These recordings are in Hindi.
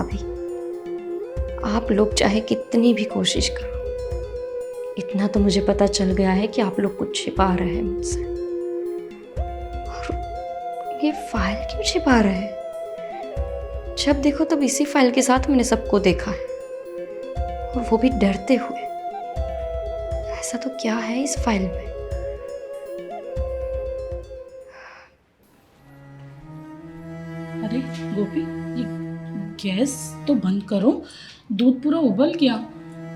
भाभी, आप लोग चाहे कितनी भी कोशिश करो, इतना तो मुझे पता चल गया है कि आप लोग कुछ छिपा रहे हैं मुझसे। और ये फाइल क्यों छिपा रहे हैं? जब देखो तब इसी फाइल के साथ मैंने सबको देखा है, और वो भी डरते हुए। ऐसा तो क्या है इस फाइल में? अरे गोपी, ये गैस तो बंद करो, दूध पूरा उबल गया।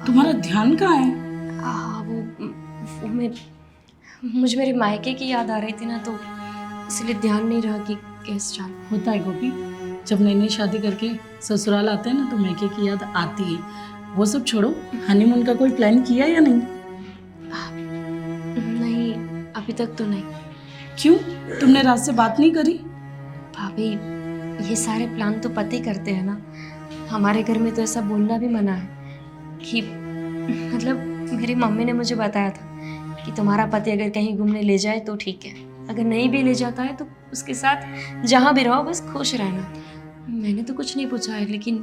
तुम्हारा ध्यान कहाँ है? हाँ, वो मुझे मेरे मायके की याद आ रही थी ना, तो इसलिए ध्यान नहीं रहा कि गैस चालू। होता है गोपी, जब नई नई शादी करके ससुराल आते हैं ना तो मैके की याद आती है। वो सब छोड़ो, हनीमून का कोई प्लान किया या नहीं? नहीं, अभी तक तो नहीं। क्यों, तुमने रात से बात नहीं करी? भाभी, ये सारे प्लान तो पति करते हैं ना। हमारे घर में तो ऐसा बोलना भी मना है कि मतलब मेरी मम्मी ने मुझे बताया था कि तुम्हारा पति अगर कहीं घूमने ले जाए तो ठीक है, अगर नहीं भी ले जाता है तो उसके साथ जहाँ भी रहो बस खुश रहना। मैंने तो कुछ नहीं पूछा है, लेकिन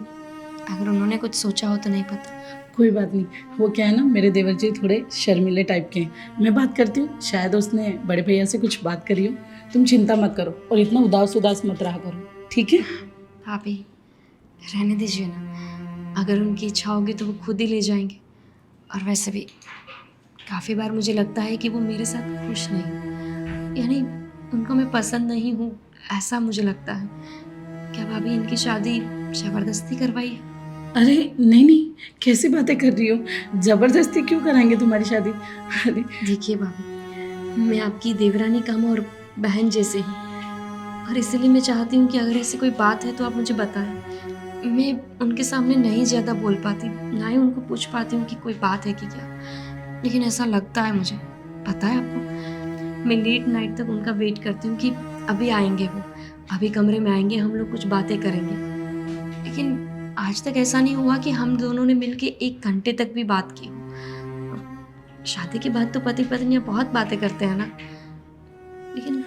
अगर उन्होंने कुछ सोचा हो तो नहीं पता। कोई बात नहीं, वो क्या है ना, मेरे देवर जी थोड़े शर्मीले टाइप के हैं। मैं बात करती हूँ, शायद उसने बड़े भैया से कुछ बात करी हो। तुम चिंता मत करो और इतना उदास उदास मत रहा करो, ठीक है? भाभी, रहने दीजिए ना, अगर उनकी इच्छा होगी तो वो खुद ही ले जाएंगे। और वैसे भी काफ़ी बार मुझे लगता है कि वो मेरे साथ खुश नहीं, यानी उनको मैं पसंद नहीं हूँ, ऐसा मुझे लगता है। क्या भाभी इनकी शादी ज़बरदस्ती करवाई है? अरे नहीं नहीं, कैसी बातें कर रही हो? जबरदस्ती क्यों कराएंगे तुम्हारी शादी? अरे देखिए भाभी, मैं आपकी देवरानी कम और बहन जैसे हूँ, और इसीलिए मैं चाहती हूँ कि अगर ऐसी कोई बात है तो आप मुझे बताएं। मैं उनके सामने नहीं ज़्यादा बोल पाती, ना ही उनको पूछ पाती हूँ कि कोई बात है कि क्या, लेकिन ऐसा लगता है मुझे। पता है आपको, मैं लेट नाइट तक उनका वेट करती हूँ कि अभी आएंगे वो, अभी कमरे में आएंगे, हम लोग कुछ बातें करेंगे। लेकिन आज तक ऐसा नहीं हुआ कि हम दोनों ने मिलके 1 घंटे तक भी बात की हो। शादी के बाद तो पति पत्नियां बहुत बातें करते हैं ना, लेकिन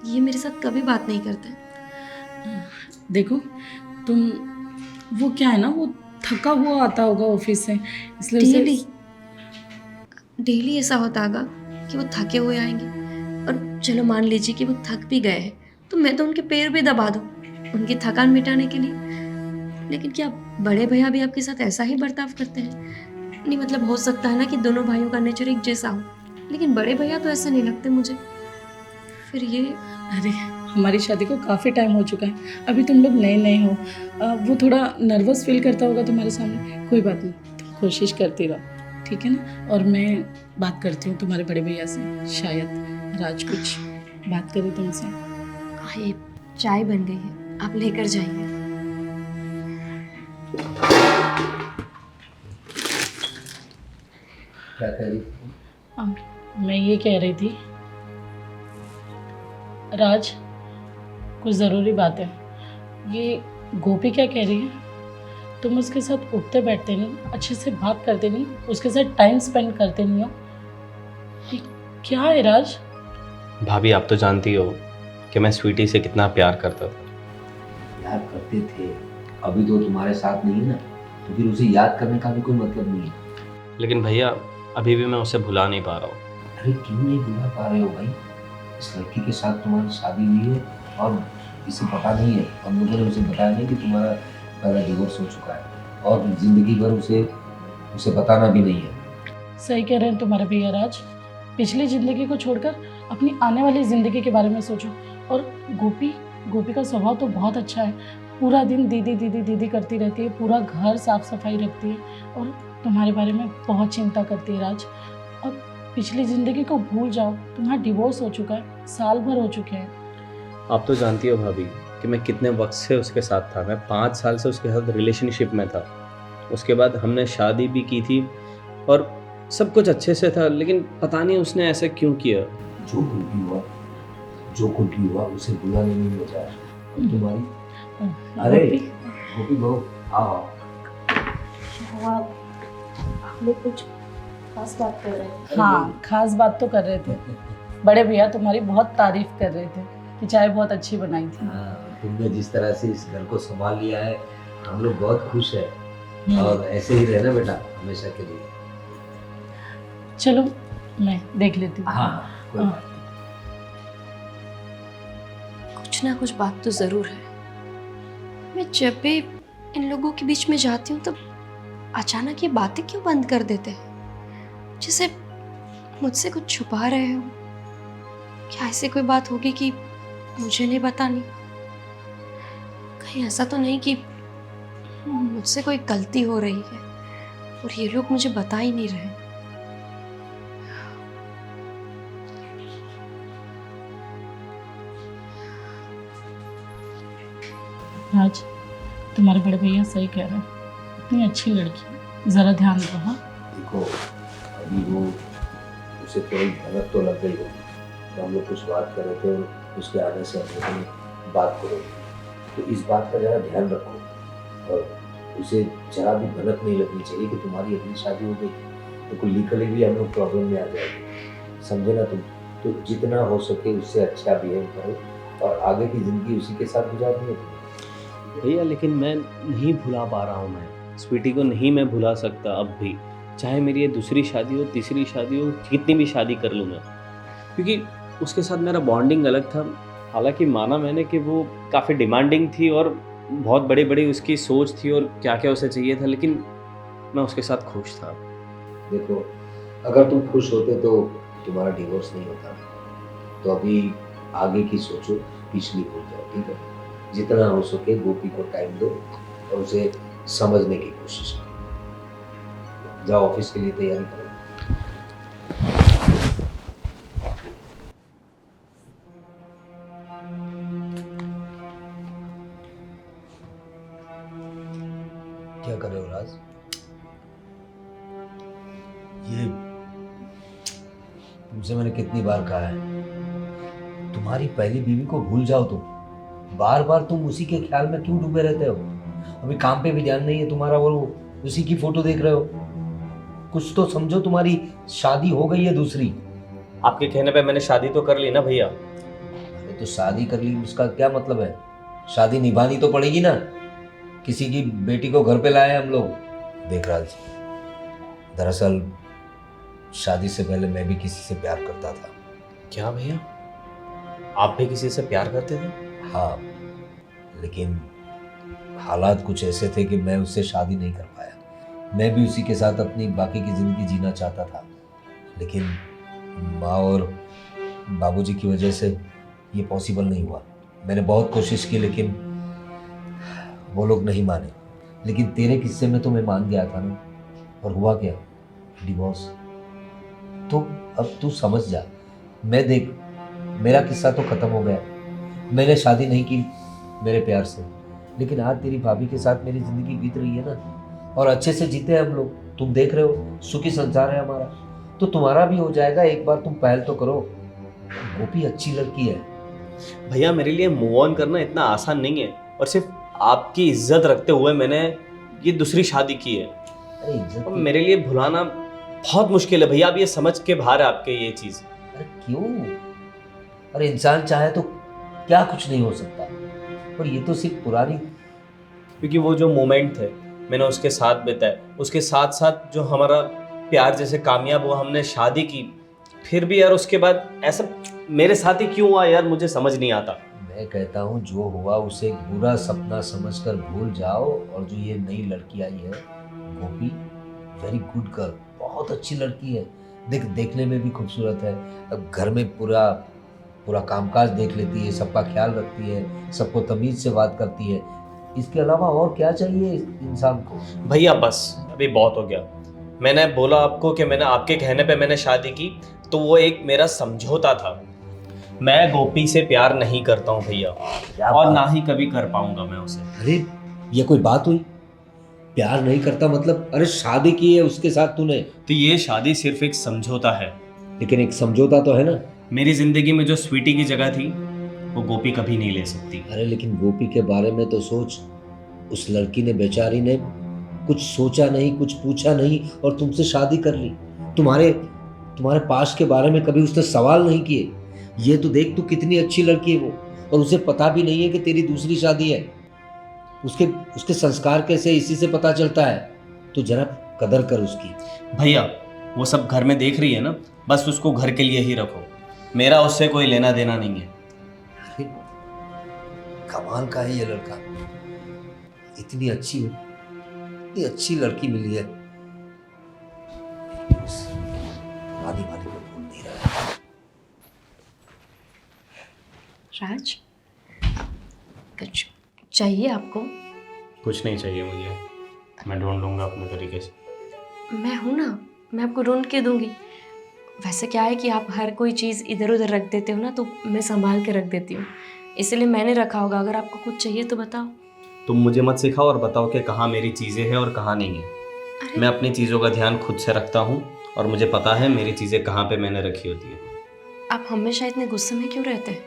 ये मेरे साथ कभी बात नहीं करते। देखो तुम, वो क्या है ना, वो थका हुआ आता होगा ऑफिस से, इसलिए डेली उसे डेली ऐसा होता होगा कि वो थके हुए आएंगे, और चलो मान लीजिए कि वो थक भी गए हैं, तो मैं तो उनके पैर भी दबा दूँ उनकी थकान मिटाने के लिए। लेकिन क्या बड़े भैया भी आपके साथ ऐसा ही बर्ताव करते हैं? नहीं, मतलब हो सकता है ना कि दोनों भाइयों का नेचर एक जैसा हो, लेकिन बड़े भैया तो ऐसे नहीं लगते मुझे। फिर ये अरे हमारी शादी को काफ़ी टाइम हो चुका है, अभी तुम लोग नए नए हो। वो थोड़ा नर्वस फील करता होगा तुम्हारे सामने। कोई बात नहीं, तुम कोशिश करती रहो, ठीक है ना? और मैं बात करती हूँ तुम्हारे बड़े भैया से, शायद राज कुछ बात करे तुमसे। ये चाय बन गई है, आप लेकर जाइए। क्या कह रही? मैं ये कह रही थी राज, कुछ ज़रूरी बात है। ये गोपी क्या कह रही है, तुम उसके साथ उठते बैठते नहीं, अच्छे से बात करते नहीं, उसके साथ टाइम स्पेंड करते नहीं हो, ये क्या है राज? भाभी आप तो जानती हो कि मैं स्वीटी से कितना प्यार करता था। याद करते थे, अभी तो तुम्हारे साथ नहीं है ना, तो फिर उसे याद करने का भी कोई मतलब नहीं है। लेकिन भैया अभी भी मैं उसे भुला नहीं पा रहा हूँ। अरे क्यों नहीं भुला पा रहे हो भाई? इस लड़की के साथ तुम्हारी शादी हुई है और इसे पता नहीं है, हम लोगों ने उसे बताया नहीं कि तुम्हारा पहला डिवोर्स हो चुका है, और जिंदगी भर उसे बताना भी नहीं है। सही कह रहे हैं तुम्हारे भैया राज, पिछली ज़िंदगी को छोड़कर अपनी आने वाली ज़िंदगी के बारे में सोचो। और गोपी का स्वभाव तो बहुत अच्छा है, पूरा दिन दीदी दीदी दीदी करती रहती है, पूरा घर साफ सफाई रखती है और तुम्हारे बारे में बहुत चिंता करती है राज। और पिछली ज़िंदगी को भूल जाओ, तुम्हारा डिवोर्स हो चुका है, साल भर हो चुके हैं। आप तो जानती हो भाभी कि मैं कितने वक्त से उसके साथ था। मैं 5 साल से उसके साथ रिलेशनशिप में था। उसके बाद हमने शादी भी की थी और सब कुछ अच्छे से था, लेकिन पता नहीं उसने ऐसा क्यों किया। जो कुछ भी हुआ उसे भुलाने नहीं होता है। और तुम्हारी अरे गोपी बहू, आओ। आप लोग कुछ खास बात कर रहे हैं? हाँ, खास बात तो कर रहे थे। बड़े भैया तुम्हारी बहुत तारीफ कर रहे थे कि चाय बहुत अच्छी बनाई थी। तुमने जिस तरह से इस घर को संभाल लिया है, हम लोग बहुत खुश हैं और ऐसे ही रहना बेटा हमेशा के लिए। चलो मैं देख लेती हूँ। हाँ कोई हाँ। बात कुछ ना कुछ बात तो ज़रूर है। मैं जब भी इन लोगों के बीच में जाती हूँ तब अचानक ये बातें क्यों बंद कर देते हैं, जैसे मुझसे कुछ छुपा रहे हो। क्या ऐसी कोई बात होगी कि मुझे नहीं बतानी? कहीं ऐसा तो नहीं कि मुझसे कोई गलती हो रही है और ये लोग मुझे बता ही नहीं रहे। राज, तुम्हारे बड़े भैया सही कह रहे हैं, इतनी अच्छी लड़की है, ज़रा ध्यान दो। हाँ देखो अभी वो उसे थोड़ी भनक तो लग गई होगी तो हम लोग कुछ बात कर रहे थे और उसके आने से हम लोगों ने बात करो, तो इस बात का ज़रा ध्यान रखो और उसे जरा भी भनक नहीं लगनी चाहिए कि तुम्हारी अपनी शादी हो गई तो कोई लीगली भी हम लोग प्रॉब्लम में आ जाएंगे, समझे ना तुम। तो जितना हो सके उससे अच्छा बिहेव करो और आगे की ज़िंदगी उसी के साथ गुजारनी है तुम्हें। भैया लेकिन मैं नहीं भुला पा रहा हूँ, मैं स्वीटी को नहीं मैं भुला सकता अब भी, चाहे मेरी ये दूसरी शादी हो तीसरी शादी हो, कितनी भी शादी कर लूँ मैं, क्योंकि उसके साथ मेरा बॉन्डिंग अलग था। हालांकि माना मैंने कि वो काफ़ी डिमांडिंग थी और बहुत बड़ी बड़ी उसकी सोच थी और क्या क्या उसे चाहिए था, लेकिन मैं उसके साथ खुश था। देखो अगर तुम खुश होते तो तुम्हारा डिवोर्स नहीं होता, तो अभी आगे की सोचो, पिछली भूल जाओ, ठीक है। जितना हो सके गोपी को टाइम दो और उसे समझने की कोशिश करो। जाओ ऑफिस के लिए तैयारी करो। क्या कर रहे हो राज? ये तुमसे मैंने कितनी बार कहा है तुम्हारी पहली बीवी को भूल जाओ तुम, बार बार तुम उसी के ख्याल में क्यों डूबे रहते हो? अभी काम पे भी ध्यान नहीं है तुम्हारा और उसी की फोटो देख रहे हो। कुछ तो समझो, तुम्हारी शादी हो गई है दूसरी। आपके कहने पे मैंने शादी तो कर ली ना भैया। अरे तो शादी कर ली उसका क्या मतलब है? शादी निभानी तो पड़ेगी ना, किसी की बेटी को घर पे लाए हम लोग। देख राज, दरअसल शादी से पहले मैं भी किसी से प्यार करता था। क्या भैया, आप भी किसी से प्यार करते थे? हाँ, लेकिन हालात कुछ ऐसे थे कि मैं उससे शादी नहीं कर पाया। मैं भी उसी के साथ अपनी बाकी की ज़िंदगी जीना चाहता था, लेकिन माँ और बाबूजी की वजह से ये पॉसिबल नहीं हुआ। मैंने बहुत कोशिश की लेकिन वो लोग नहीं माने। लेकिन तेरे किस्से में तो मैं मान गया था ना, और हुआ क्या? डिवोर्स। तो अब तू समझ जा। मैं देख, मेरा किस्सा तो ख़त्म हो गया, मैंने शादी नहीं की मेरे प्यार से, लेकिन आज तेरी भाभी के साथ मेरी ज़िंदगी बीत रही है ना, और अच्छे से जीते हैं हम लोग। तुम देख रहे हो सुखी संसार है हमारा, तो तुम्हारा भी हो जाएगा। एक बार तुम पहल तो करो। गोपी अच्छी लड़की है भैया, मेरे लिए मूव ऑन करना इतना आसान नहीं है, और सिर्फ आपकी इज्जत रखते हुए मैंने ये दूसरी शादी की है। अरे इज्जत अब मेरे लिए भुलाना बहुत मुश्किल है भैया, आप ये समझ के बाहर है आपके ये चीज़। अरे क्यों? अरे इंसान चाहे तो क्या कुछ नहीं हो सकता, और ये तो सिर्फ पुरानी। क्योंकि वो जो मोमेंट थे मैंने उसके साथ बिताए, उसके साथ साथ जो हमारा प्यार जैसे कामयाब हुआ, हमने शादी की, फिर भी यार उसके बाद ऐसा मेरे साथ ही क्यों हुआ यार, मुझे समझ नहीं आता। मैं कहता हूँ जो हुआ उसे एक बुरा सपना समझकर भूल जाओ। और जो ये नई लड़की आई है गोपी, वेरी गुड गर्ल, बहुत अच्छी लड़की है। देखने में भी खूबसूरत है। अब घर में पूरा कामकाज देख लेती है, सबका ख्याल रखती है, सबको तमीज़ से बात करती है। इसके अलावा और क्या चाहिए इंसान को? भैया बस अभी बहुत हो गया। मैंने बोला आपको कि मैंने आपके कहने पे मैंने शादी की, तो वो एक मेरा समझौता था। मैं गोपी से प्यार नहीं करता हूँ भैया, और ना ही कभी कर पाऊंगा मैं उसे। अरे ये कोई बात हुई? प्यार नहीं करता मतलब? अरे शादी की है उसके साथ तूने, तो ये शादी सिर्फ एक समझौता है। लेकिन एक समझौता तो है ना। मेरी जिंदगी में जो स्वीटी की जगह थी वो गोपी कभी नहीं ले सकती। अरे लेकिन गोपी के बारे में तो सोच। उस लड़की ने, बेचारी ने कुछ सोचा नहीं, कुछ पूछा नहीं, और तुमसे शादी कर ली। तुम्हारे पास्ट के बारे में कभी उसने सवाल नहीं किए। ये तो देख, तू कितनी अच्छी लड़की है वो, और उसे पता भी नहीं है कि तेरी दूसरी शादी है। उसके उसके संस्कार कैसे इसी से पता चलता है। तो जरा कदर कर उसकी। भैया वो सब घर में देख रही है ना, बस उसको घर के लिए ही रखो, मेरा उससे कोई लेना देना नहीं है। अरे कमाल का है ये लड़का, इतनी अच्छी लड़की मिली है। वादी वादी को भूल नहीं रहा। राज, कुछ चाहिए आपको? कुछ नहीं चाहिए मुझे, मैं ढूंढ लूँगा अपने तरीके से। मैं हूँ ना, मैं आपको ढूंढ के दूंगी। वैसे क्या है कि आप हर कोई चीज़ इधर उधर रख देते हो ना, तो मैं संभाल के रख देती हूँ, इसलिए मैंने रखा होगा। अगर आपको कुछ चाहिए तो बताओ। तुम मुझे मत सिखाओ और बताओ कि कहाँ मेरी चीज़ें हैं और कहाँ नहीं है। अरे मैं अपनी चीज़ों का ध्यान खुद से रखता हूँ और मुझे पता है मेरी चीज़ें कहाँ पे मैंने रखी होती है। आप हमेशा इतने गुस्से में क्यों रहते हैं?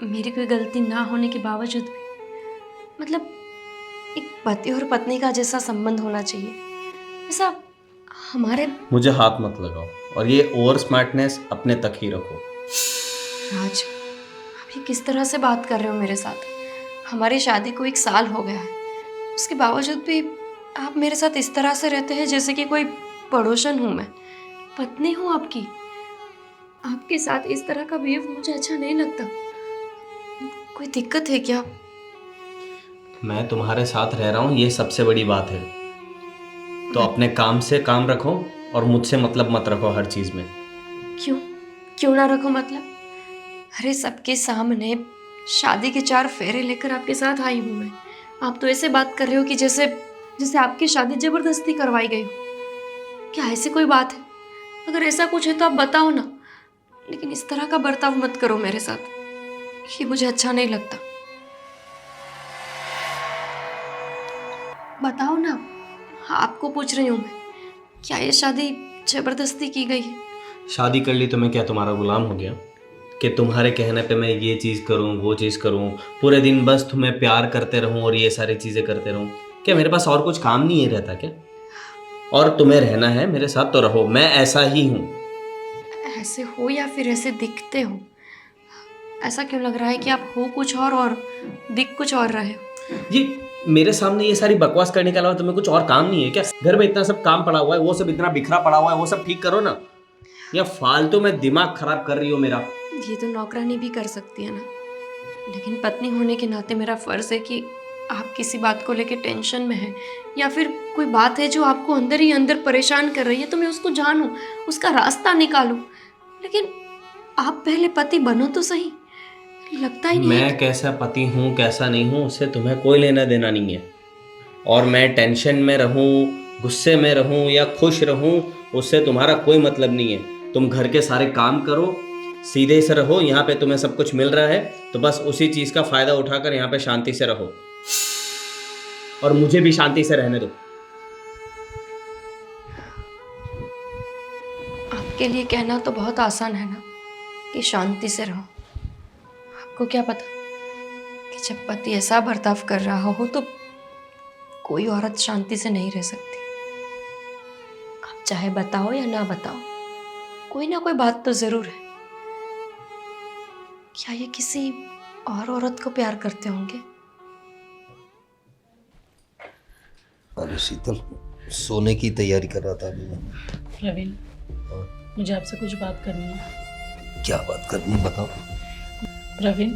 मेरी कोई गलती ना होने के बावजूद भी, मतलब एक पति और पत्नी का जैसा संबंध होना चाहिए, ऐसा हमारे। मुझे हाथ मत लगाओ और ये ओवर स्मार्टनेस अपने तक ही रखो। राज, आप ये किस तरह से बात कर रहे हो मेरे साथ? हमारी शादी को 1 साल हो गया है, उसके बावजूद भी आप मेरे साथ इस तरह से रहते हैं जैसे कि कोई पड़ोसन हूँ। मैं पत्नी हूँ आपकी। आपके साथ इस तरह का बिहेव मुझे अच्छा नहीं लगता। कोई दिक्कत है क्या? मैं तुम्हारे साथ रह रहा हूँ, ये सबसे बड़ी बात है। तो अपने काम से काम रखो और मुझसे मतलब मत रखो हर चीज़ में। क्यों ना रखो मतलब? अरे सबके सामने शादी के 4 फेरे लेकर आपके साथ आई हूँ मैं। आप तो ऐसे बात कर रहे हो कि जैसे आपकी शादी जबरदस्ती करवाई गई हो। क्या ऐसी कोई बात है? अगर ऐसा कुछ है तो आप बताओ ना, लेकिन इस तरह का बर्ताव मत करो मेरे साथ, ये मुझे अच्छा नहीं लगता। बताओ ना, आपको पूछ रही हूँ मैं, क्या ये शादी जबरदस्ती की गई है? शादी कर ली तो मैं क्या तुम्हारा गुलाम हो गया कि तुम्हारे कहने पे मैं ये चीज़ करूँ वो चीज़ करूँ, पूरे दिन बस तुम्हें प्यार करते रहूँ और ये सारी चीज़ें करते रहूँ? क्या मेरे पास और कुछ काम नहीं है रहता क्या? और तुम्हें रहना है मेरे साथ तो रहो, मैं ऐसा ही हूँ। ऐसे हो या फिर ऐसे दिखते हो? ऐसा क्यों लग रहा है कि आप हो कुछ और दिख कुछ और रहे हो? ये मेरे सामने ये सारी बकवास करने के अलावा तुम्हें कुछ और काम नहीं है क्या? घर में इतना सब काम पड़ा हुआ है, वो सब इतना बिखरा पड़ा हुआ है, वो सब ठीक करो ना। या फालतू में दिमाग खराब कर रही हो मेरा। ये तो नौकरानी भी कर सकती है ना, लेकिन पत्नी होने के नाते मेरा फ़र्ज़ है कि आप किसी बात को लेके टेंशन में हैं या फिर कोई बात है जो आपको अंदर ही अंदर परेशान कर रही है, तो मैं उसको जानूं, उसका रास्ता निकालूं। लेकिन आप पहले पति बनो तो सही। लगता ही नहीं है मैं कैसा पति हूँ कैसा नहीं हूँ उससे तुम्हें कोई लेना देना नहीं है। और मैं टेंशन में रहूँ, गुस्से में रहूँ या खुश रहूँ, उससे तुम्हारा कोई मतलब नहीं है। तुम घर के सारे काम करो, सीधे से रहो। यहाँ पे तुम्हें सब कुछ मिल रहा है तो बस उसी चीज़ का फ़ायदा उठाकर यहाँ पे शांति से रहो और मुझे भी शांति से रहने दो। आपके लिए कहना तो बहुत आसान है ना कि शांति से रहो। आपको क्या पता कि जब पति ऐसा बर्ताव कर रहा हो तो कोई औरत शांति से नहीं रह सकती। आप चाहे बताओ या ना बताओ, कोई ना कोई बात तो जरूर है। क्या ये किसी और औरत को प्यार करते होंगे? अरे शीतल, सोने की तैयारी कर रहा था अभी मैं। प्रवीण, मुझे आपसे कुछ बात करनी है। क्या बात करनी, बताओ। प्रवीण,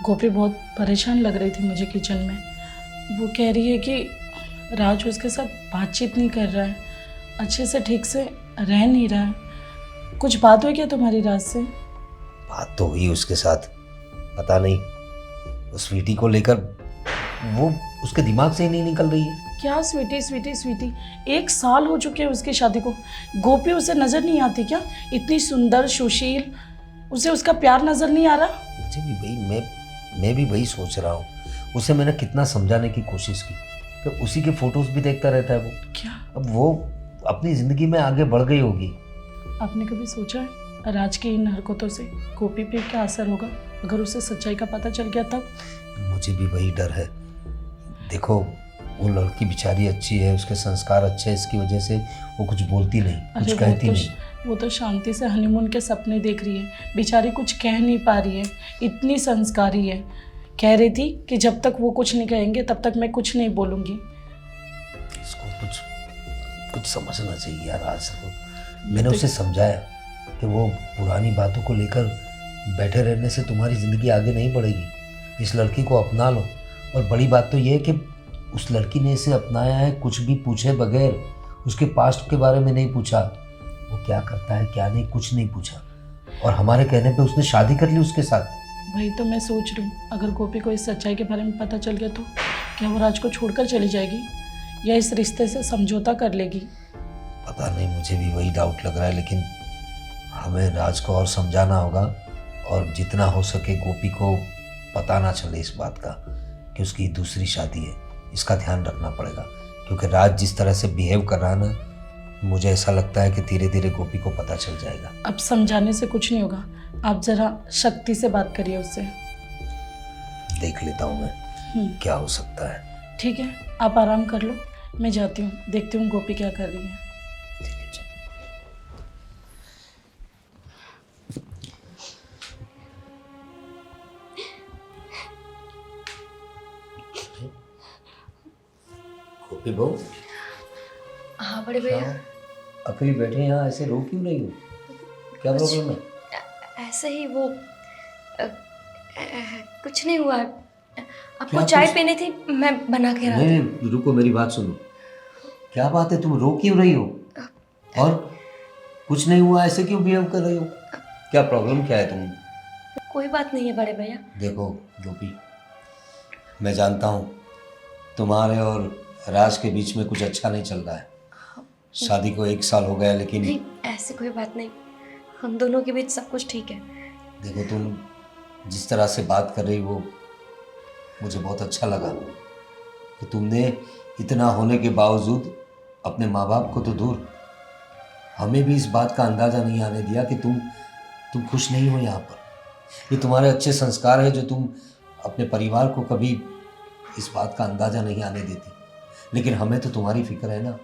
गोपी बहुत परेशान लग रही थी मुझे किचन में। वो कह रही है कि राज उसके साथ बातचीत नहीं कर रहा है, अच्छे से ठीक से रह नहीं रहा है। कुछ बात हुई क्या तुम्हारी राज से? बात तो हुई उसके साथ, पता नहीं उस स्वीटी को लेकर वो उसके दिमाग से ही नहीं निकल रही है। क्या स्वीटी स्वीटी स्वीटी? 1 साल हो चुके हैं उसकी शादी को। गोपी उसे नजर नहीं आती क्या? इतनी सुंदर सुशील, उसे उसका प्यार नजर नहीं आ रहा? मुझे भी भाई, मैं भी वही सोच रहा हूँ। उसे मैंने कितना समझाने की कोशिश की कि उसी के फोटोज भी देखता रहता है वो। क्या अब वो अपनी जिंदगी में आगे बढ़ गई होगी। आपने कभी सोचा है राज की इन हरकतों से गोपी पे क्या असर होगा अगर उसे सच्चाई का पता चल गया तब? मुझे भी वही डर है। देखो, वो लड़की बेचारी अच्छी है, उसके संस्कार अच्छे हैं, इसकी वजह से वो कुछ बोलती नहीं, कुछ कहती नहीं। वो तो शांति से हनीमून के सपने देख रही है, बेचारी कुछ कह नहीं पा रही है। इतनी संस्कारी है, कह रही थी कि जब तक वो कुछ नहीं कहेंगे तब तक मैं कुछ नहीं बोलूँगी। इसको कुछ कुछ समझना चाहिए यार। आज मैंने उसे समझाया कि वो पुरानी बातों को लेकर बैठे रहने से तुम्हारी ज़िंदगी आगे नहीं बढ़ेगी। इस लड़की को अपना लो। और बड़ी बात तो ये है कि उस लड़की ने इसे अपनाया है कुछ भी पूछे बगैर। उसके पास्ट के बारे में नहीं पूछा, वो क्या करता है क्या नहीं, कुछ नहीं पूछा। और हमारे कहने पे उसने शादी कर ली उसके साथ। वही तो मैं सोच रही हूँ, अगर गोपी को इस सच्चाई के बारे में पता चल गया तो क्या वो राज को छोड़कर चली जाएगी या इस रिश्ते से समझौता कर लेगी? पता नहीं, मुझे भी वही डाउट लग रहा है। लेकिन हमें राज को और समझाना होगा और जितना हो सके गोपी को पता ना चले इस बात का कि उसकी दूसरी शादी है। इसका ध्यान रखना पड़ेगा क्योंकि राज जिस तरह से बिहेव कर रहा है ना, मुझे ऐसा लगता है कि धीरे धीरे गोपी को पता चल जाएगा। अब समझाने से कुछ नहीं होगा, आप जरा शक्ति से बात करिए उससे। देख लेता हूँ मैं क्या हो सकता है। ठीक है, आप आराम कर लो, मैं जाती हूँ, देखती हूँ गोपी क्या कर रही है। ठीक है, चल। गोपी बहू, हाँ बड़े भैया। अकेली बैठे यहाँ ऐसे रो क्यों रही हो? क्या प्रॉब्लम है? ऐसे ही वो कुछ नहीं हुआ। आपको क्या चाय कुछ? पीनी थी, मैं बना के नहीं नहीं, रुको, मेरी बात सुनो। क्या बात है, तुम रो क्यों रही हो? और कुछ नहीं हुआ ऐसे क्यों बिहेव कर रही हो? क्या प्रॉब्लम क्या है तुम? कोई बात नहीं है बड़े भैया। देखो गोपी, मैं जानता हूँ तुम्हारे और राज के बीच में कुछ अच्छा नहीं चल रहा है। शादी को 1 साल हो गया, लेकिन नहीं, ऐसी कोई बात नहीं, हम दोनों के बीच सब कुछ ठीक है। देखो, तुम जिस तरह से बात कर रही हो मुझे बहुत अच्छा लगा कि तुमने इतना होने के बावजूद अपने माँ बाप को तो दूर, हमें भी इस बात का अंदाज़ा नहीं आने दिया कि तुम खुश नहीं हो यहाँ पर। ये तुम्हारे अच्छे संस्कार है जो तुम अपने परिवार को कभी इस बात का अंदाज़ा नहीं आने देती। लेकिन हमें तो तुम्हारी फिक्र है ना।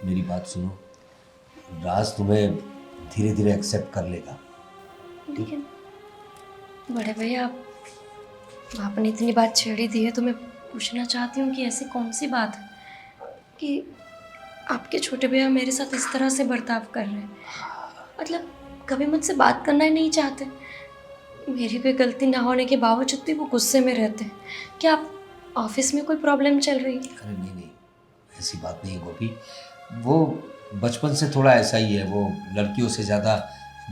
मेरी बात सुनो, राज तुम्हें धीरे धीरे एक्सेप्ट कर लेगा। लेकिन बड़े भैया, आपने इतनी बात छेड़ी दी है तो मैं पूछना चाहती हूँ कि ऐसी कौन सी बात है कि आपके छोटे भैया मेरे साथ इस तरह से बर्ताव कर रहे हैं? मतलब कभी मुझसे बात करना ही नहीं चाहते। मेरी कोई गलती ना होने के बावजूद भी वो गुस्से में रहते हैं। क्या आप ऑफिस में कोई प्रॉब्लम चल रही है? अरे नहीं नहीं, ऐसी बात नहीं है गोपी। वो बचपन से थोड़ा ऐसा ही है। वो लड़कियों से ज़्यादा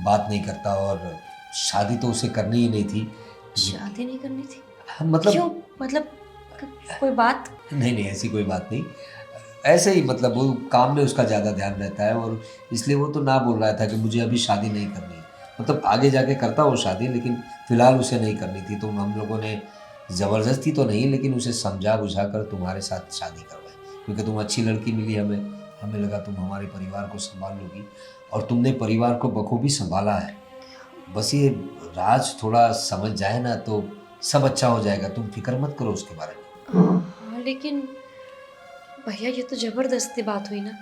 बात नहीं करता और शादी तो उसे करनी ही नहीं थी। शादी नहीं करनी थी? मतलब क्यों? मतलब कोई बात? नहीं नहीं, ऐसी कोई बात नहीं। ऐसे ही, मतलब वो काम में उसका ज़्यादा ध्यान रहता है और इसलिए वो तो ना बोल रहा था कि मुझे अभी शादी नहीं करनी है। मतलब आगे जाके करता वो शादी, लेकिन फ़िलहाल उसे नहीं करनी थी। तो हम लोगों ने ज़बरदस्ती तो नहीं, लेकिन उसे समझा बुझा कर तुम्हारे साथ शादी करवाई क्योंकि तुम अच्छी लड़की मिली हमें लगा तुम हमारे परिवार को संभाल लोगी और तुमने परिवार को बखूबी संभाला है। बस ये राज थोड़ा समझ जाए ना तो सब अच्छा हो जाएगा। तुम फिक्र मत करो उसके बारे में। हाँ, लेकिन भैया ये तो ज़बरदस्ती बात हुई ना।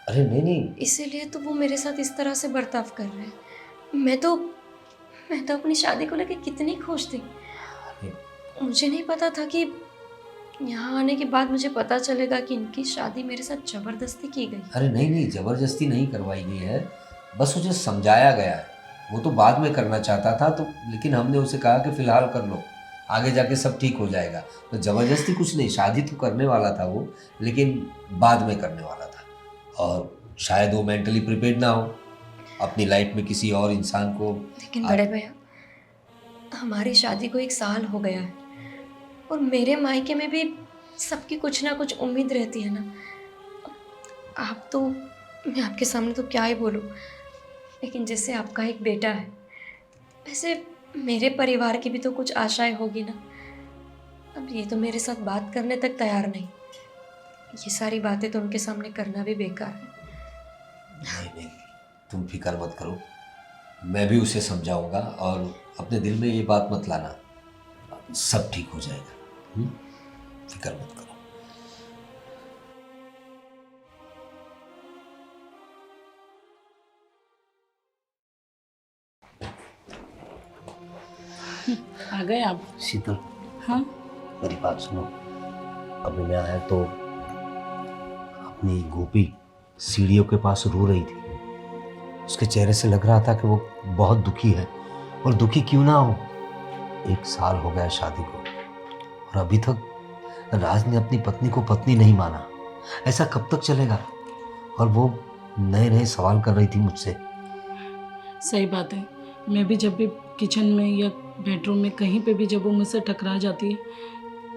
अरे नहीं नहीं, इसीलिए तो वो मेरे साथ इस तरह से बर्ताव कर रहे हैं। मैं तो अपनी शादी को लेकर कितनी खुश थी। मुझे नहीं पता था कि यहाँ आने के बाद मुझे पता चलेगा कि इनकी शादी मेरे साथ ज़बरदस्ती की गई। अरे नहीं नहीं, ज़बरदस्ती नहीं करवाई गई है, बस उसे समझाया गया है। वो तो बाद में करना चाहता था तो, लेकिन हमने उसे कहा कि फ़िलहाल कर लो, आगे जाके सब ठीक हो जाएगा। तो ज़बरदस्ती कुछ नहीं, शादी तो करने वाला था वो, लेकिन बाद में करने वाला था। और शायद वो मेंटली प्रिपेयर्ड ना हो अपनी लाइफ में किसी और इंसान को। लेकिन बड़े भैया, हमारी शादी को 1 साल हो गया है और मेरे मायके में भी सबकी कुछ ना कुछ उम्मीद रहती है ना। आप तो, मैं आपके सामने तो क्या ही बोलूँ, लेकिन जैसे आपका एक बेटा है वैसे मेरे परिवार की भी तो कुछ आशाएं होगी ना। अब ये तो मेरे साथ बात करने तक तैयार नहीं। ये सारी बातें तो उनके सामने करना भी बेकार है। नहीं नहीं, तुम फिक्र मत करो, मैं भी उसे समझाऊंगा और अपने दिल में ये बात मत लाना, सब ठीक हो जाएगा। फिक्र मत करो। आ गए आप? शीतल, हाँ मेरी बात सुनो। अभी मैं आया तो अपनी गोपी सीढ़ियों के पास रो रही थी। उसके चेहरे से लग रहा था कि वो बहुत दुखी है, और दुखी क्यों ना हो, 1 साल हो गया शादी को और अभी तक राज ने अपनी पत्नी को पत्नी नहीं माना। ऐसा कब तक चलेगा? और वो नए नए सवाल कर रही थी मुझसे। सही बात है। मैं भी जब भी किचन में या बेडरूम में कहीं पे भी जब वो मुझसे टकरा जाती है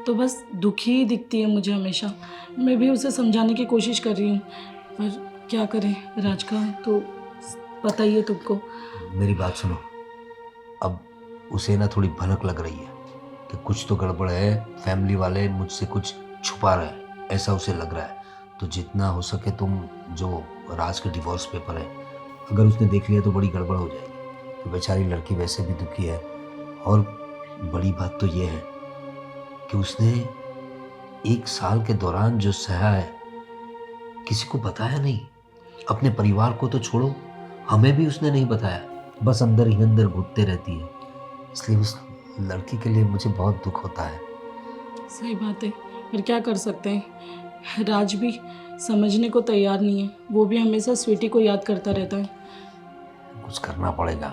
तो बस दुखी ही दिखती है मुझे हमेशा। मैं भी उसे समझाने की कोशिश कर रही हूँ, पर क्या करें, राज का तो पता ही है तुमको। मेरी बात सुनो, अब उसे ना थोड़ी भनक लग रही है कि कुछ तो गड़बड़ है, फैमिली वाले मुझसे कुछ छुपा रहे हैं, ऐसा उसे लग रहा है। तो जितना हो सके तुम जो राज के डिवोर्स पेपर है, अगर उसने देख लिया तो बड़ी गड़बड़ हो जाएगी। तो बेचारी लड़की वैसे भी दुखी है, और बड़ी बात तो ये है कि उसने 1 साल के दौरान जो सहा है किसी को बताया नहीं। अपने परिवार को तो छोड़ो, हमें भी उसने नहीं बताया, बस अंदर ही अंदर घुटते रहती है। इसलिए उस लड़की के लिए मुझे बहुत दुख होता है। सही बात है, पर क्या कर सकते हैं, राज भी समझने को तैयार नहीं है। वो भी हमेशा स्वीटी को याद करता रहता है। कुछ करना पड़ेगा,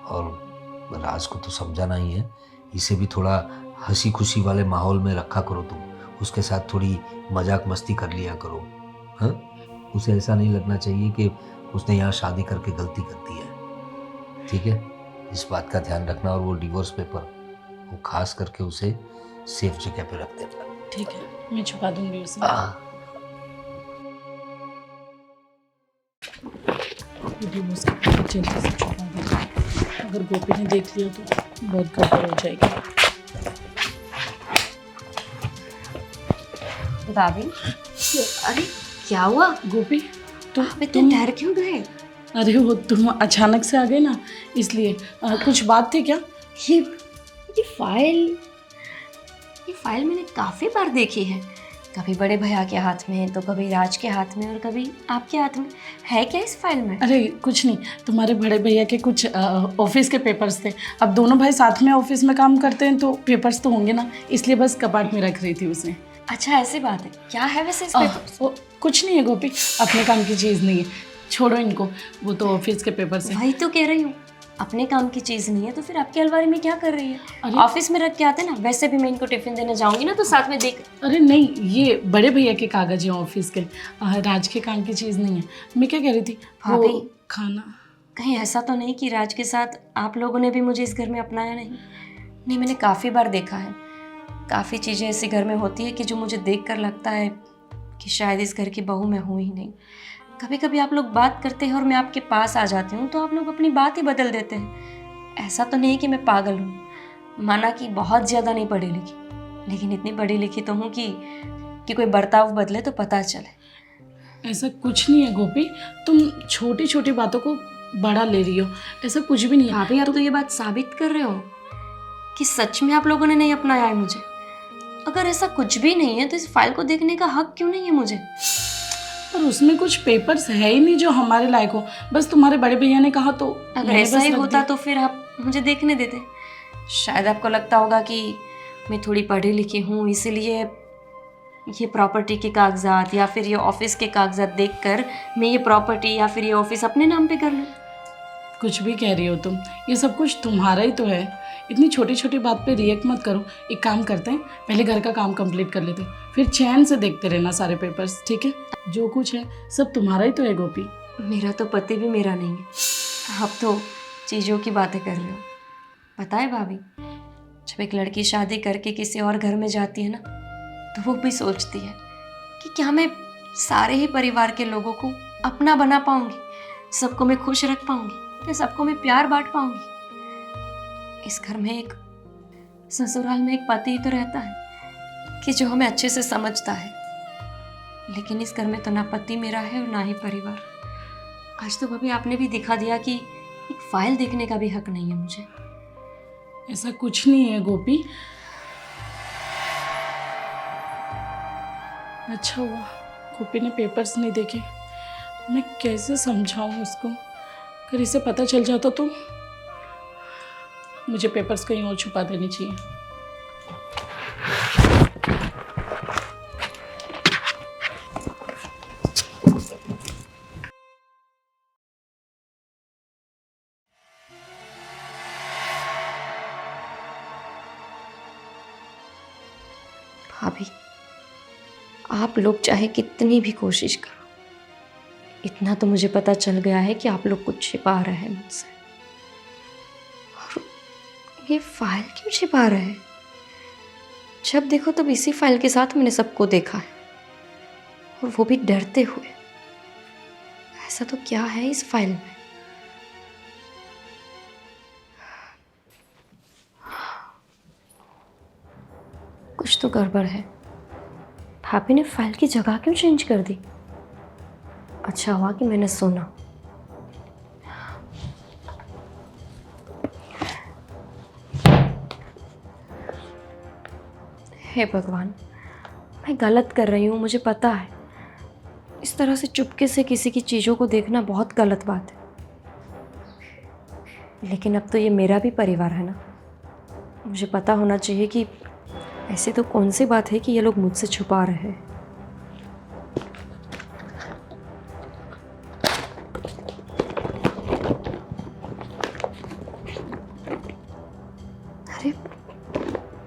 और राज को तो समझाना ही है। इसे भी थोड़ा हंसी खुशी वाले माहौल में रखा करो तुम, उसके साथ थोड़ी मजाक मस्ती कर लिया करो। हाँ, उसे ऐसा नहीं लगना चाहिए कि उसने यहाँ शादी करके गलती कर दी है। ठीक है, इस बात का ध्यान रखना। और वो डिवोर्स पेपर वो खास करके उसे सेफ जगह पे रख देना। ठीक है, मैं छुपा दूंगी उसे। डिवोर्स के पेपर जल्दी से छुपा दूंगी। अगर गोपी ने देख लिया तो बहुत गड़बड़ हो जाएगी। भाभी, अरे क्या हुआ? गोपी आप इतने डर क्यों गए? अरे वो तुम अचानक से आ गए ना, इसलिए कुछ बात थी क्या? ये फाइल मैंने काफ़ी बार देखी है। कभी बड़े भैया के हाथ में, तो कभी राज के हाथ में, और कभी आपके हाथ में। है क्या इस फाइल में? अरे कुछ नहीं, तुम्हारे बड़े भैया के कुछ ऑफिस के पेपर्स थे। अब दोनों भाई साथ में ऑफिस में काम करते हैं तो पेपर्स तो होंगे ना, इसलिए बस कपाट में रख रही थी उसे। अच्छा, ऐसी बात है। क्या है वैसे इस पेपर? कुछ नहीं है गोपी, अपने काम की चीज़ नहीं है, छोड़ो इनको, वो तो ऑफिस के पेपर्स हैं। वही तो कह रही हूँ, अपने काम की चीज़ नहीं है तो फिर आपकी अलमारी में क्या कर रही है? अरे ऑफिस में रख के आते ना। वैसे भी मैं इनको टिफिन देने जाऊंगी ना, तो साथ में देख। अरे नहीं, ये बड़े भैया के कागज हैं ऑफिस के, राज के काम की चीज़ नहीं है। मैं क्या कह रही थी, वो भाभी, खाना। कहीं ऐसा तो नहीं कि राज के साथ आप लोगों ने भी मुझे इस घर में अपनाया नहीं? नहीं, मैंने काफ़ी बार देखा है। काफ़ी चीज़ें ऐसे घर में होती है कि जो मुझे देखकर लगता है कि शायद इस घर की बहू मैं हूँ ही नहीं। कभी कभी आप लोग बात करते हैं और मैं आपके पास आ जाती हूँ तो आप लोग अपनी बात ही बदल देते हैं। ऐसा तो नहीं कि मैं पागल हूँ, माना कि बहुत ज़्यादा नहीं पढ़ी लिखी, लेकिन इतनी पढ़ी लिखी तो हूँ कि कोई बर्ताव बदले तो पता चले। ऐसा कुछ नहीं है गोपी, तुम छोटी छोटी बातों को बड़ा ले रही हो, ऐसा कुछ भी नहीं है। भाभी, आप तो ये बात साबित कर रहे हो कि सच में आप लोगों ने नहीं अपनाया है मुझे। अगर ऐसा कुछ भी नहीं है तो इस फाइल को देखने का हक क्यों नहीं है मुझे? पर उसमें कुछ पेपर्स है ही नहीं जो हमारे लायक हो, बस तुम्हारे बड़े भैया ने कहा तो अगर ऐसा ही होता तो फिर आप मुझे देखने देते। शायद आपको लगता होगा कि मैं थोड़ी पढ़ी लिखी हूँ, इसीलिए ये प्रॉपर्टी के कागजात या फिर ये ऑफिस के कागजात देखकर मैं ये प्रॉपर्टी या फिर ये ऑफिस अपने नाम पे कर लूँ। कुछ भी कह रही हो तुम, ये सब कुछ तुम्हारा ही तो है। इतनी छोटी छोटी बात पे रिएक्ट मत करो। एक काम करते हैं, पहले घर का काम कंप्लीट कर लेते हैं, फिर चैन से देखते रहना सारे पेपर्स, ठीक है? जो कुछ है सब तुम्हारा ही तो है गोपी। मेरा तो पति भी मेरा नहीं है, आप तो चीज़ों की बातें कर रहे हो। पता है भाभी, जब एक लड़की शादी करके किसी और घर में जाती है ना, तो वो भी सोचती है कि क्या मैं सारे ही परिवार के लोगों को अपना बना पाऊंगी, सबको मैं खुश रख पाऊंगी, क्या सबको मैं प्यार बांट पाऊंगी। इस घर में एक ससुराल में एक पति ही तो रहता है कि जो हमें अच्छे से समझता है, लेकिन इस घर में तो ना पति मेरा है और ना ही परिवार। आज तो भाभी आपने भी दिखा दिया कि एक फाइल देखने का भी हक नहीं है मुझे। ऐसा कुछ नहीं है गोपी। अच्छा हुआ गोपी ने पेपर्स नहीं देखे, मैं कैसे समझाऊं उसको। अगर इसे पता चल जाता तो मुझे पेपर्स कहीं और छुपा देनी चाहिए। भाभी, आप लोग चाहे कितनी भी कोशिश करो, इतना तो मुझे पता चल गया है कि आप लोग कुछ छिपा रहे हैं मुझसे। और ये फाइल क्यों छिपा रहे हैं? जब देखो तब इसी फाइल के साथ मैंने सबको देखा है, और वो भी डरते हुए। ऐसा तो क्या है इस फाइल में? कुछ तो गड़बड़ है। भाभी ने फाइल की जगह क्यों चेंज कर दी? अच्छा हुआ कि मैंने सुना। हे भगवान, मैं गलत कर रही हूँ, मुझे पता है। इस तरह से चुपके से किसी की चीज़ों को देखना बहुत गलत बात है, लेकिन अब तो ये मेरा भी परिवार है ना। मुझे पता होना चाहिए कि ऐसे तो कौन सी बात है कि ये लोग मुझसे छुपा रहे हैं। अरे,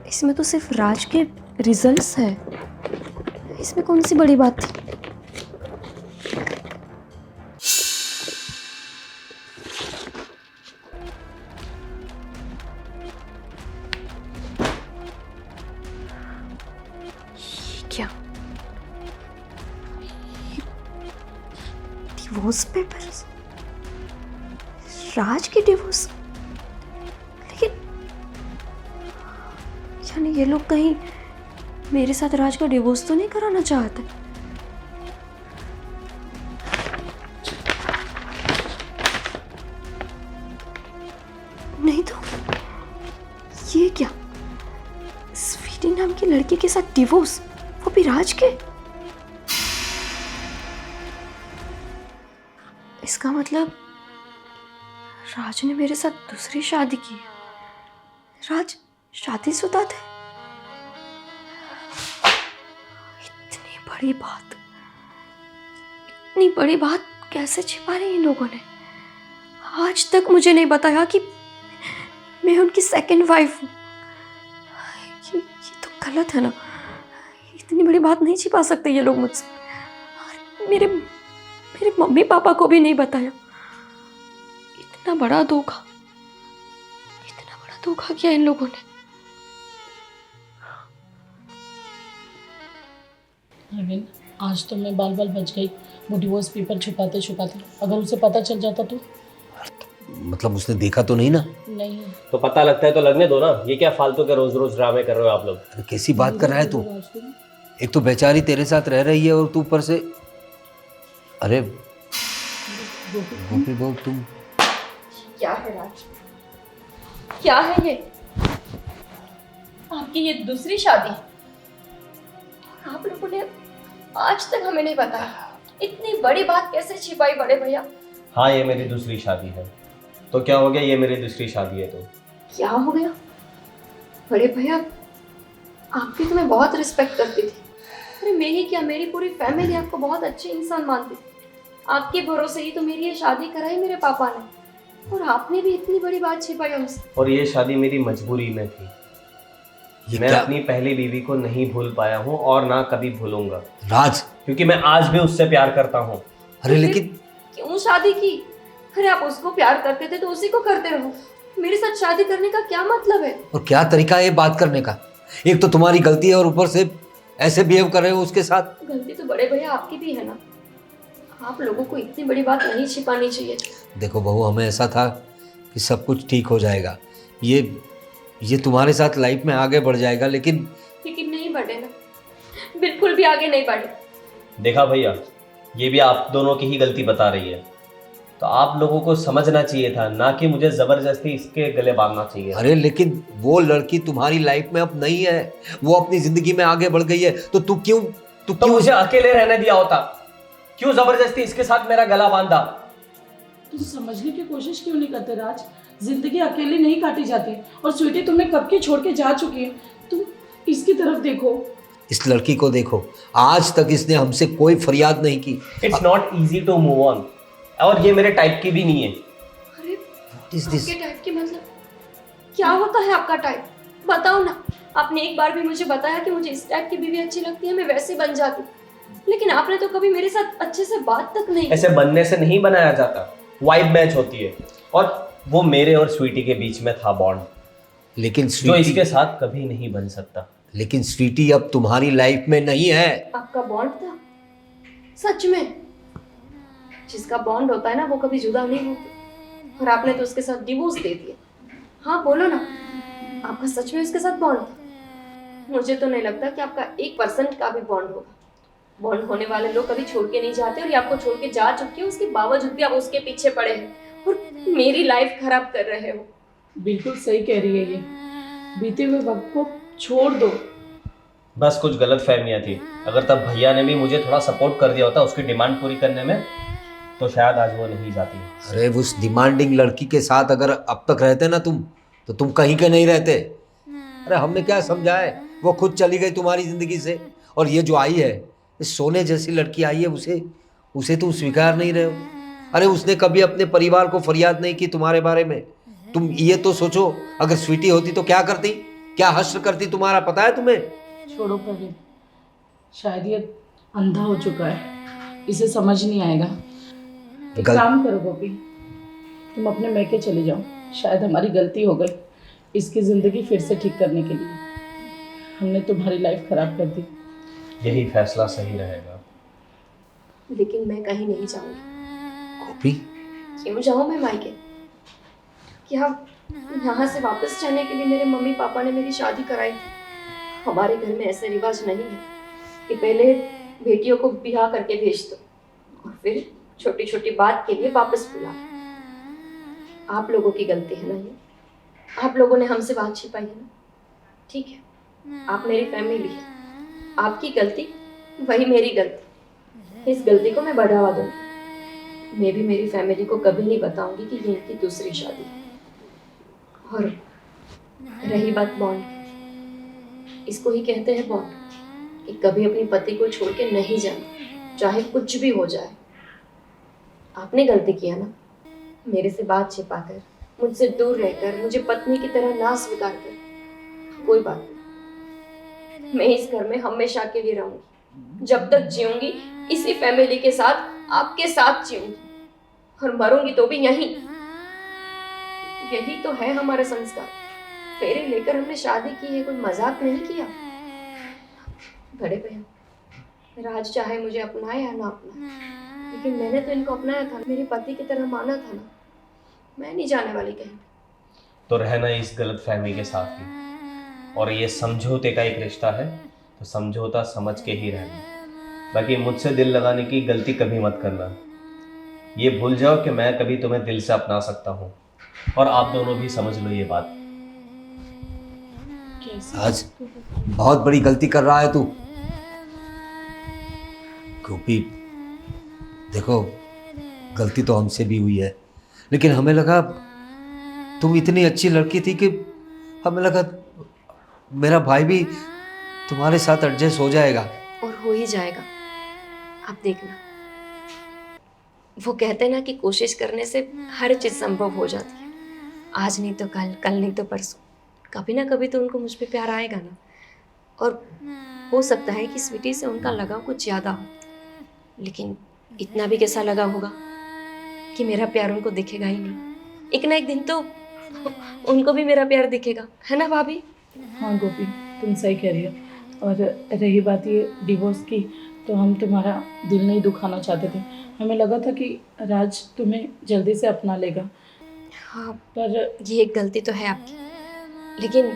इसमें तो सिर्फ राज के रिजल्ट्स है, इसमें कौन सी बड़ी बात थी? क्या डिवोर्स पेपर्स? राज के डिवोर्स? लेकिन यानी ये लोग कहीं मेरे साथ राज का डिवोर्स तो नहीं कराना चाहते? नहीं तो ये क्या, स्वीटी नाम की लड़की के साथ डिवोर्स, वो भी राज के? इसका मतलब राज ने मेरे साथ दूसरी शादी की है। राज शादीशुदा थे। इतनी बड़ी बात कैसे छिपा ली इन लोगों ने? आज तक मुझे नहीं बताया कि मैं उनकी सेकंड वाइफ हूँ। ये तो गलत है ना। इतनी बड़ी बात नहीं छिपा सकते ये लोग मुझसे। और मेरे मम्मी पापा को भी नहीं बताया। इतना बड़ा धोखा किया इन लोगों ने। अरविंद, आज तो मैं बाल बच गई वो डिवोर्स पेपर छुपाते छुपाते। अगर उसे पता चल जाता तो? मतलब उसने देखा तो नहीं ना? नहीं। तो पता लगता है तो लगने दो ना। ये क्या फालतू के रोज रोज ड्रामे कर रहे हो आप लोग? अरे कैसी बात कर रहा है तू? एक तो बेचारी तेरे साथ रह रही है और तू ऊपर से। अरे गोपी बहू, तुम क्या है राज? क्या है ये? आपकी ये दूसरी शादी? आप लोगों ने आज तक हमें नहीं बताया। इतनी बड़ी बात कैसे छिपाई बड़े भैया? हाँ, ये मेरी दूसरी शादी है। तो क्या हो गया? ये मेरी दूसरी शादी है तो क्या हो गया? बड़े भैया, आपकी तो मैं बहुत रिस्पेक्ट करती थी। अरे मैं ही क्या, मेरी पूरी फैमिली आपको बहुत अच्छे इंसान मानती थी। आपके भरोसे ही तो मेरी ये शादी कराई मेरे पापा ने, और आपने भी इतनी बड़ी बात छिपाई हमसे। और ये शादी मेरी मजबूरी में थी। मैं अपनी पहली बीवी को नहीं भूल पाया हूँ और ना कभी भूलूंगा राज, क्योंकि मैं आज भी उससे प्यार करता हूँ। अरे लेकिन क्यों शादी की? अरे आप उसको प्यार करते थे तो उसी को करते रहो। मेरे साथ शादी करने का क्या मतलब है? और क्या तरीका है बात करने का? एक तो तुम्हारी गलती है और ऊपर से ऐसे बिहेव कर रहे हो उसके साथ। गलती तो बड़े भैया आपकी भी है ना। आप लोगों को इतनी बड़ी बात नहीं छिपानी चाहिए। देखो बहू, हमें ऐसा था कि सब कुछ ठीक हो जाएगा, ये तुम्हारे साथ लाइफ में आगे बढ़ जाएगा, लेकिन नहीं बढ़े ना, बिल्कुल भी आगे नहीं बढ़े। देखा भैया, ये भी आप दोनों की ही गलती बता रही है। तो आप लोगों को समझना चाहिए था, ना कि मुझे जबरदस्ती इसके गले बांधना चाहिए। अरे लेकिन वो लड़की तुम्हारी लाइफ में अब नहीं है, वो अपनी जिंदगी में आगे बढ़ गई है, तो तू क्यों मुझे अकेले रहने दिया होता? क्यों जबरदस्ती इसके साथ मेरा गला बांधा? तुम समझने की कोशिश क्यों नहीं करते राज? जिंदगी अकेली नहीं काटी जाती। और स्वीटी तुम्हें कब की छोड़ के जा चुकी है। तुम इसकी तरफ देखो, इस लड़की को देखो, आज तक इसने हमसे कोई फरियाद नहीं की। It's not easy to move on, और ये मेरे टाइप की भी नहीं है। अरे What is this? आपके टाइप की मतलब क्या होता है? आपका टाइप? बताओ ना, आपने एक बार भी मुझे बताया कि मुझे इस टाइप की बीवी अच्छी लगती है, मैं वैसे बन जाती। लेकिन आपने तो कभी मेरे साथ अच्छे से बात तक नहीं की। ऐसे बनने से नहीं बनाया जाता, वाइब मैच होती है। और वो मेरे और स्वीटी के बीच में था बॉन्ड, लेकिन जो स्वीटी, इसके साथ कभी नहीं बन सकता। लेकिन स्वीटी अब तुम्हारी लाइफ में नहीं है। आपका बॉन्ड था सच में? जिसका बॉन्ड होता है ना वो कभी जुदा नहीं होता, और आपने तो उसके साथ डिवोर्स दे दिया। हाँ बोलो ना, आपका सच में उसके साथ बॉन्ड था? मुझे तो नहीं लगता कि आपका 1% का भी बॉन्ड होगा। बॉन्ड होने वाले लोग कभी छोड़ के नहीं जाते, और ये आपको छोड़ के जा चुके हैं, उसके बावजूद भी आप उसके पीछे पड़े हैं और मेरी लाइफ खराब कर रहे हो। बिल्कुल सही कह रही है ये। बीते हुए वक्त को छोड़ दो। बस कुछ गलत फहमियाँ थी। अगर तब भैया ने भी मुझे थोड़ा सपोर्ट कर दिया होता उसकी डिमांड पूरी करने में, तो शायद आज वो नहीं जाती। अरे उस डिमांडिंग लड़की के साथ अगर अब तक रहते ना तुम, तो तुम कहीं के नहीं रहते। अरे हमने क्या समझा है, वो खुद चली गई तुम्हारी जिंदगी से। और ये जो आई है, इस सोने जैसी लड़की आई है, उसे तुम स्वीकार नहीं रहे हो। अरे उसने कभी अपने परिवार को फरियाद नहीं की तुम्हारे बारे में। तुम ये तो सोचो, अगर स्वीटी होती तो क्या करती, क्या हश्र करती तुम्हारा, पता है तुम्हें? छोड़ो प्रवीण, शायद ये अंधा हो चुका है, इसे समझ नहीं आएगा। एक काम करो गोपी, तुम अपने मैके चले जाओ। शायद हमारी गलती हो गई इसकी ज़िंदगी फिर से ठीक करने के लिए। हमने तुम्हारी लाइफ खराब कर दी। यही फैसला सही रहेगा। लेकिन मैं कहीं नहीं जाऊंगी। गोपी, क्यों जाऊं मैं मायके? क्या यहाँ से वापस जाने के लिए मेरे मम्मी पापा ने मेरी शादी कराई थी? हमारे घर में ऐसे रिवाज नहीं है कि पहले बेटियों को ब्याह करके भेज दो और फिर छोटी छोटी बात के लिए वापस बुला। आप लोगों की गलती है ना ये, आप लोगों ने हमसे बात छिपाई है ना। ठीक है, आप मेरी फैमिली है, आपकी गलती वही मेरी गलती। इस गलती को मैं बढ़ावा दूंगी। मैं भी मेरी फैमिली को कभी नहीं बताऊंगी कि ये इनकी दूसरी शादी है। और रही बात बॉन्ड, इसको ही कहते हैं बॉन्ड, कि कभी अपनी पति को छोड़ के नहीं जाना, चाहे कुछ भी हो जाए। आपने गलती किया ना, मेरे से बात छिपाकर, मुझसे दूर रहकर, मुझे पत्नी की तरह ना स्वीकार कर। कोई बात नहीं, मैं इस घर में हमेशा के लिए रहूंगी। जब तक जीऊंगी इसी फैमिली के साथ, आपके साथ जीऊंगी, और मरूंगी तो भी यहीं। यही तो है हमारा संस्कार। फेरे लेकर हमने शादी की है, कोई मजाक नहीं किया। बड़े भैया, राज चाहे मुझे अपनाए या ना अपनाए, लेकिन मैंने तो इनको अपनाया था, मेरे पति की तरह माना था ना। मैं नहीं जाने वाली कहीं। तो रहना इस गलत फहमी के साथ ही, और ये समझौते का एक रिश्ता है, तो समझौता समझ के ही रहना। बाकी मुझसे दिल लगाने की गलती कभी मत करना। ये भूल जाओ कि मैं कभी तुम्हें दिल से अपना सकता हूँ, और आप दोनों भी समझ लो ये बात। आज बहुत बड़ी गलती कर रहा है तू। गोपी देखो, गलती तो हमसे भी हुई है, लेकिन हमें लगा तुम इतनी अच्छी लड़की थी कि हमें लगा मेरा भाई भी तुम्हारे साथ एडजस्ट हो जाएगा। और हो ही जाएगा, आप देखना। वो कहते हैं ना कि कोशिश करने से हर चीज़ संभव हो जाती है। आज नहीं तो कल, कल नहीं तो परसों, कभी ना कभी तो उनको मुझ पे प्यार आएगा ना। और हो सकता है कि स्वीटी से उनका लगाव कुछ ज़्यादा हो, लेकिन इतना भी कैसा लगा होगा कि मेरा प्यार उनको दिखेगा ही नहीं। एक ना एक दिन तो उनको भी मेरा प्यार दिखेगा, है ना भाभी? हाँ गोपी, तुम सही कह रही हो। और रही बात ये डिवोर्स की, तो हम तुम्हारा दिल नहीं दुखाना चाहते थे। हमें लगा था कि राज तुम्हें जल्दी से अपना लेगा। हाँ, पर ये एक गलती तो है आपकी, लेकिन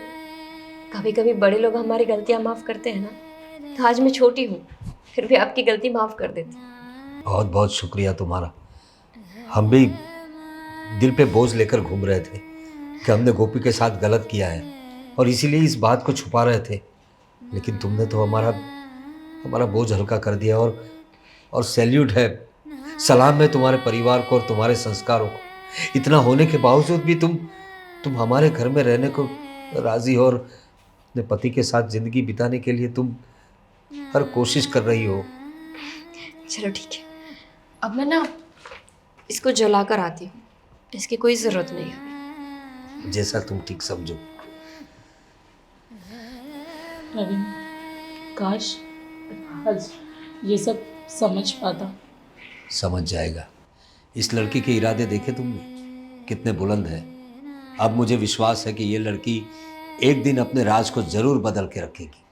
कभी कभी बड़े लोग हमारी गलतियाँ माफ़ करते हैं ना। तो आज मैं छोटी हूँ, फिर भी आपकी गलती माफ़ कर देती हूँ। बहुत बहुत शुक्रिया तुम्हारा। हम भी दिल पे बोझ लेकर घूम रहे थे कि हमने गोपी के साथ गलत किया है, और इसीलिए इस बात को छुपा रहे थे। लेकिन तुमने तो हमारा बोझ हल्का कर दिया। और सैल्यूट है, सलाम है तुम्हारे परिवार को और तुम्हारे संस्कारों को। इतना होने के बावजूद भी तुम हमारे घर में रहने को राज़ी हो, और अपने पति के साथ ज़िंदगी बिताने के लिए तुम हर कोशिश कर रही हो। चलो ठीक है, अब मैं ना इसको जला कर आती हूँ, इसकी कोई ज़रूरत नहीं है। जैसा तुम ठीक समझो। प्रवीण, काश आज ये सब समझ पाता। समझ जाएगा। इस लड़की के इरादे देखे तुमने कितने बुलंद हैं। अब मुझे विश्वास है कि ये लड़की एक दिन अपने राज को ज़रूर बदल के रखेगी।